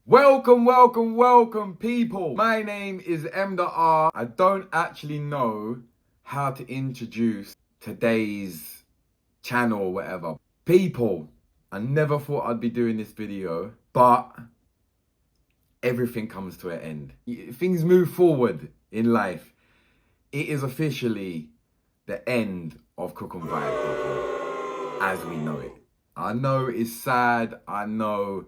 Welcome, people. My name is M.R. I don't actually know how to introduce today's channel or whatever. People, I never thought I'd be doing this video, but everything comes to an end. Things move forward in life. It is officially the end of Cook and Vibe, people, as we know it. I know it's sad, I know,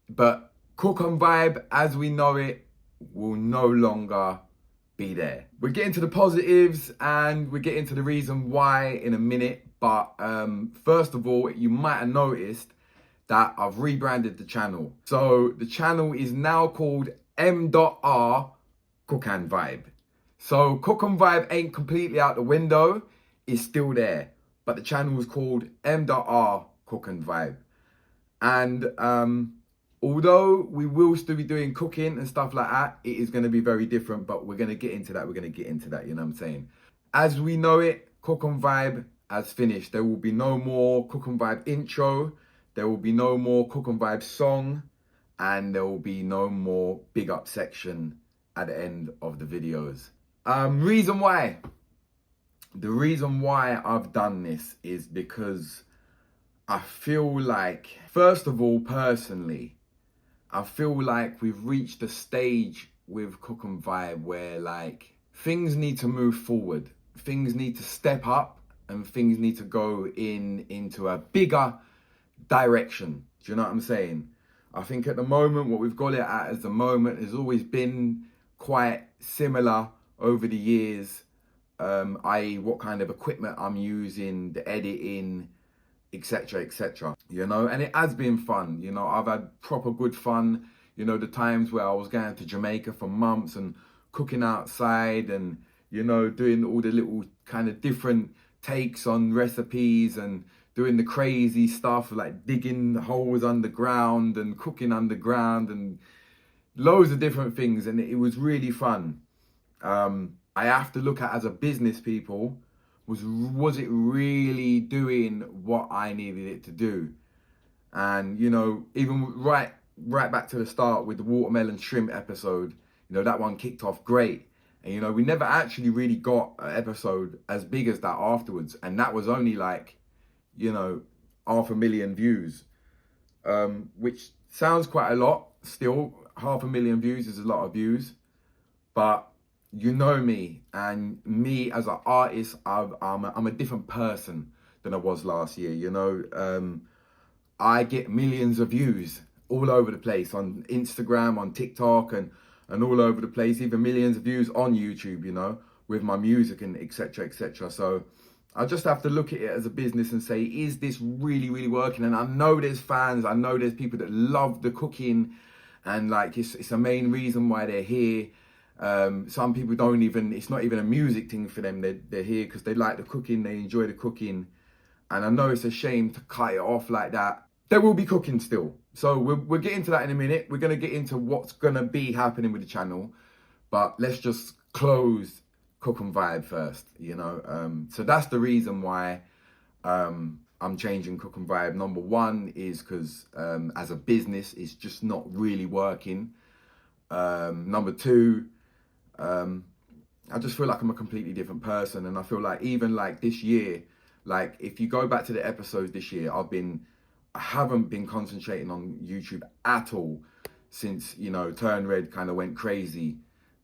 but Cook and Vibe, as we know it, will no longer be there. We'll get into the positives and we'll get into the reason why in a minute. But first of all, you might have noticed that I've rebranded the channel. So the channel is now called M.R. Cook and Vibe. So Cook and Vibe ain't completely out the window. It's still there. But the channel is called M.R. Cook and Vibe. And although we will still be doing cooking and stuff like that, it is going to be very different, but we're going to get into that. You know what I'm saying? As we know it, Cook and Vibe has finished. There will be no more Cook and Vibe intro. There will be no more Cook and Vibe song. And there will be no more big up section at the end of the videos. Reason why? The reason why I've done this is because I feel like, first of all, personally, I feel like we've reached a stage with Cook and Vibe where like things need to move forward. Things need to step up and things need to go into a bigger direction. Do you know what I'm saying? I think at the moment, what we've got it at as the moment has always been quite similar over the years, i.e. what kind of equipment I'm using, the editing, etc, you know, and it has been fun. You know, I've had proper good fun. You know, the times where I was going to Jamaica for months and cooking outside and, you know, doing all the little kind of different takes on recipes and doing the crazy stuff like digging holes underground and cooking underground and loads of different things, and it was really fun. I have to look at as a business, people, was it really doing what I needed it to do? And, you know, even right back to the start with the watermelon shrimp episode, you know, that one kicked off great. And, you know, we never actually really got an episode as big as that afterwards. And that was only like, you know, 500,000 views, which sounds quite a lot. Still, 500,000 views is a lot of views. But you know me, and me as an artist, I'm a different person than I was last year. You know, I get millions of views all over the place on Instagram, on TikTok, and all over the place. Even millions of views on YouTube. You know, with my music and etc. So I just have to look at it as a business and say, is this really working? And I know there's fans. I know there's people that love the cooking, and like it's a main reason why they're here. Some people don't even, it's not even a music thing for them. They're here because they like the cooking, they enjoy the cooking. And I know it's a shame to cut it off like that. There will be cooking still. So we'll get into that in a minute. We're going to get into what's going to be happening with the channel. But let's just close Cook and Vibe first, you know. So that's the reason why I'm changing Cook and Vibe. Number one is because as a business, it's just not really working. Number two, I just feel like I'm a completely different person, and I feel like even like this year, like if you go back to the episodes this year, I haven't been concentrating on YouTube at all since, you know, Turn Red kind of went crazy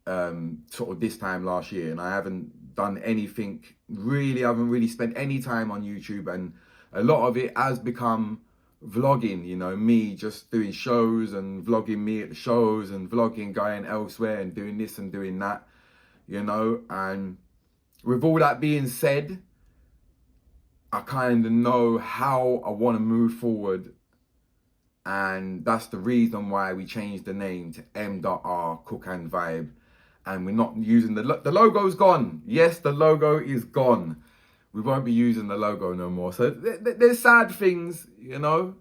sort of this time last year, and I haven't done anything really. I haven't really spent any time on YouTube, and a lot of it has become vlogging, you know, me just doing shows and vlogging me at the shows and vlogging going elsewhere and doing this and doing that, you know. And with all that being said, I kind of know how I want to move forward, and that's the reason why we changed the name to M.R. Cook and Vibe. And we're not using the logo's gone. Yes, the logo is gone. We won't be using the logo no more. So there's sad things, you know.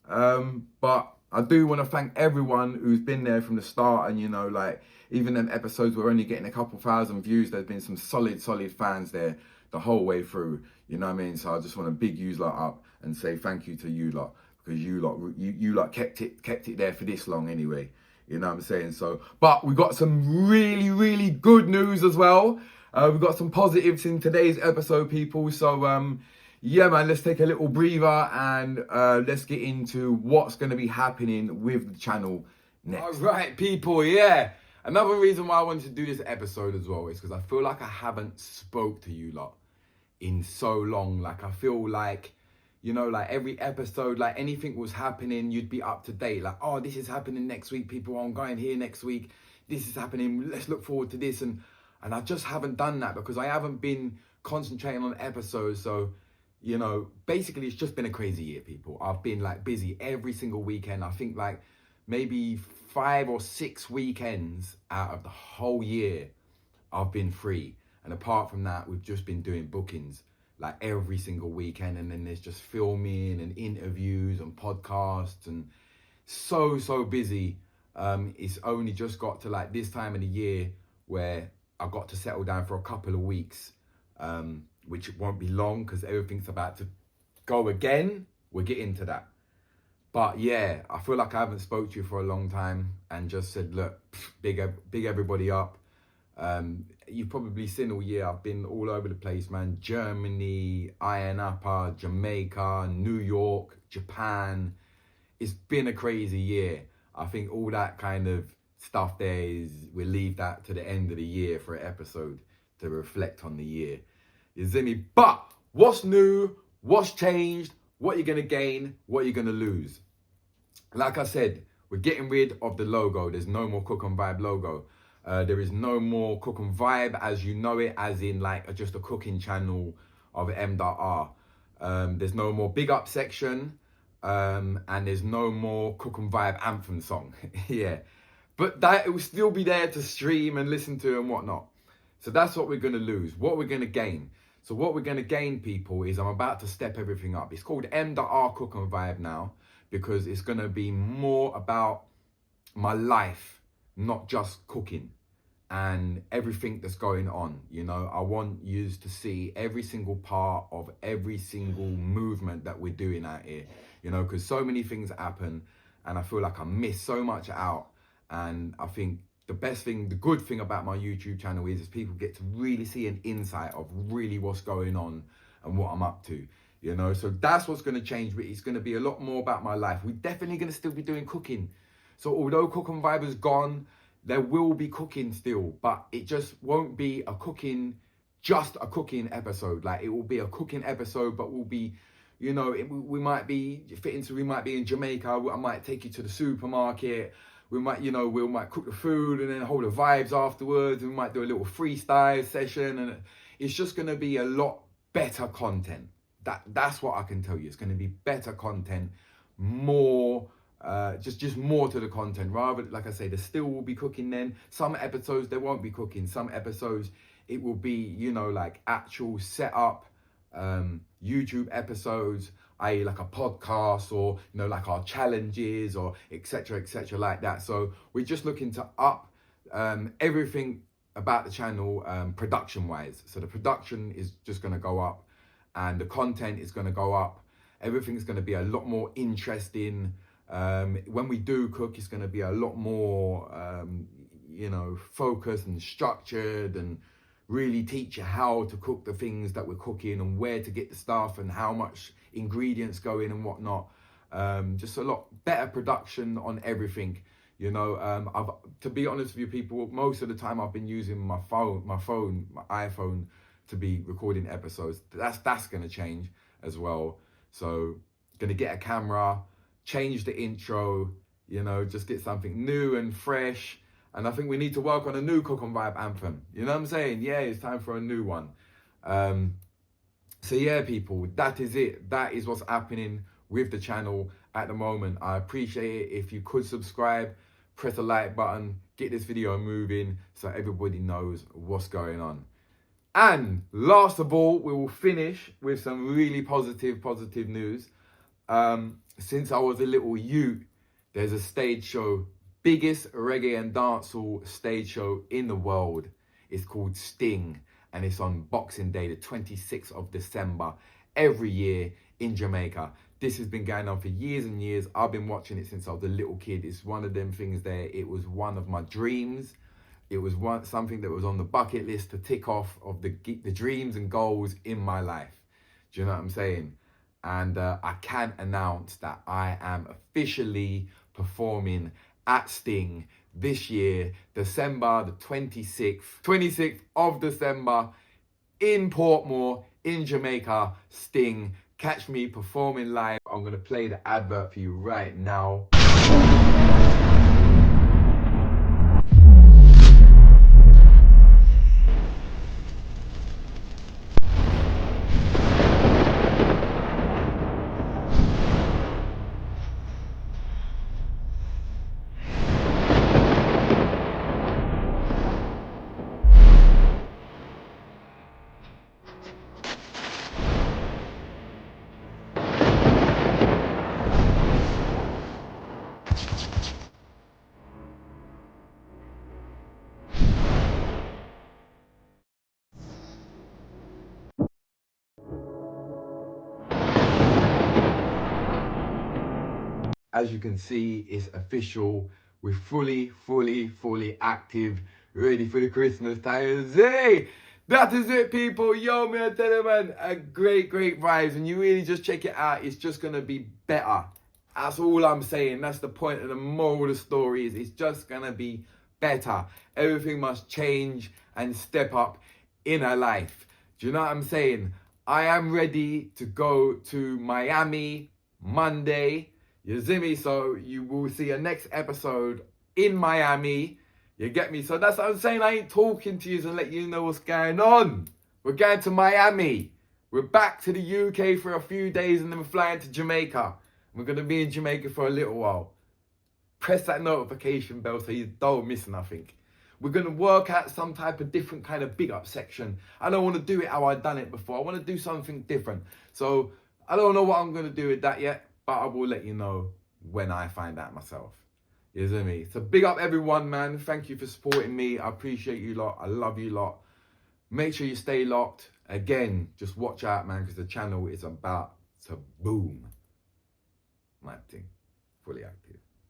But I do want to thank everyone who's been there from the start. And, you know, like, even them episodes we're only getting a couple thousand views. There's been some solid fans there the whole way through. You know what I mean? So I just want to big you lot up and say thank you to you lot. because you lot kept it there for this long anyway. You know what I'm saying? So, but we got some really, really good news as well. We've got some positives in today's episode, people. So, yeah, man, let's take a little breather and let's get into what's going to be happening with the channel next. All right, people, yeah. Another reason why I wanted to do this episode as well is because I feel like I haven't spoke to you lot in so long. Like, I feel like, you know, like every episode, like anything was happening, you'd be up to date. Like, oh, this is happening next week, people. I'm going here next week. This is happening. Let's look forward to this. And I just haven't done that because I haven't been concentrating on episodes. So, you know, basically it's just been a crazy year, people. I've been like busy every single weekend. I think like maybe 5 or 6 weekends out of the whole year I've been free. And apart from that, we've just been doing bookings like every single weekend, and then there's just filming and interviews and podcasts, and so busy. It's only just got to like this time of the year where I got to settle down for a couple of weeks, which won't be long because everything's about to go again. We'll get into that. But yeah, I feel like I haven't spoke to you for a long time and just said, look, big everybody up. You've probably seen all year, I've been all over the place, man. Germany, Ayia Napa, Jamaica, New York, Japan. It's been a crazy year. I think all that kind of stuff there is, we'll leave that to the end of the year for an episode to reflect on the year. You see me? But what's new? What's changed? What you're going to gain? What you're going to lose? Like I said, we're getting rid of the logo. There's no more Cook and Vibe logo. There is no more Cook and Vibe as you know it, as in like just a cooking channel of M.R. There's no more Big Up section, and there's no more Cook and Vibe anthem song. Yeah, but that it will still be there to stream and listen to and whatnot. So that's what we're going to lose. What we're going to gain. So what we're going to gain, people, is I'm about to step everything up. It's called M.R. Cook and Vibe now because it's going to be more about my life, not just cooking and everything that's going on. You know, I want you to see every single part of every single movement that we're doing out here, you know, because so many things happen and I feel like I miss so much out. And I think the best thing, the good thing about my YouTube channel is people get to really see an insight of really what's going on and what I'm up to, you know. So that's what's going to change. It's going to be a lot more about my life. We're definitely going to still be doing cooking. So although Cook and Vibe is gone, there will be cooking still, but it just won't be just a cooking episode. Like it will be a cooking episode, but we'll be, you know, we might be in Jamaica. I might take you to the supermarket. We might cook the food and then hold the vibes afterwards. We might do a little freestyle session, and it's just going to be a lot better content. That's what I can tell you. It's going to be better content, more. Just more to the content. Rather, like I say, there still will be cooking then. Some episodes there won't be cooking. Some episodes it will be, you know, like actual setup YouTube episodes, i.e. like a podcast, or, you know, like our challenges, or etc like that. So we're just looking to up everything about the channel production wise. So the production is just going to go up and the content is going to go up. Everything's going to be a lot more interesting. When we do cook, it's going to be a lot more, you know, focused and structured, and really teach you how to cook the things that we're cooking and where to get the stuff and how much ingredients go in and whatnot. Just a lot better production on everything, you know. To be honest with you, people, most of the time I've been using my iPhone to be recording episodes. That's going to change as well. So going to get a camera, change the intro, you know, just get something new and fresh. And I think we need to work on a new Cook and Vibe anthem. You know what I'm saying? Yeah, it's time for a new one. So yeah, people, that is it. That is what's happening with the channel at the moment. I appreciate it if you could subscribe, press the like button, get this video moving so everybody knows what's going on. And last of all, we will finish with some really positive news. Since I was a little youth, there's a stage show, biggest reggae and dancehall stage show in the world. It's called Sting, and it's on Boxing Day, the 26th of December, every year in Jamaica. This has been going on for years and years. I've been watching it since I was a little kid. It's one of them things there. It was one of my dreams. It was something that was on the bucket list to tick off of the dreams and goals in my life. Do you know what I'm saying? And I can announce that I am officially performing at Sting this year, December the 26th of December in Portmore, in Jamaica, Sting. Catch me performing live. I'm going to play the advert for you right now. As you can see, it's official. We're fully active, ready for the Christmas time. Hey, that is it, people. Yo, man, I tell you, man, a great vibes. And you really just check it out. It's just going to be better. That's all I'm saying. That's the point of the moral of the story is it's just going to be better. Everything must change and step up in our life. Do you know what I'm saying? I am ready to go to Miami Monday. You see me? So you will see a next episode in Miami. You get me? So that's what I'm saying. I ain't talking to you to let you know what's going on. We're going to Miami. We're back to the UK for a few days and then we're flying to Jamaica. We're going to be in Jamaica for a little while. Press that notification bell so you don't miss nothing. We're going to work out some type of different kind of big up section. I don't want to do it how I've done it before. I want to do something different. So I don't know what I'm going to do with that yet, but I will let you know when I find out myself. You see me? So big up everyone, man. Thank you for supporting me. I appreciate you lot. I love you lot. Make sure you stay locked. Again, just watch out, man, because the channel is about to boom. My thing. Fully active.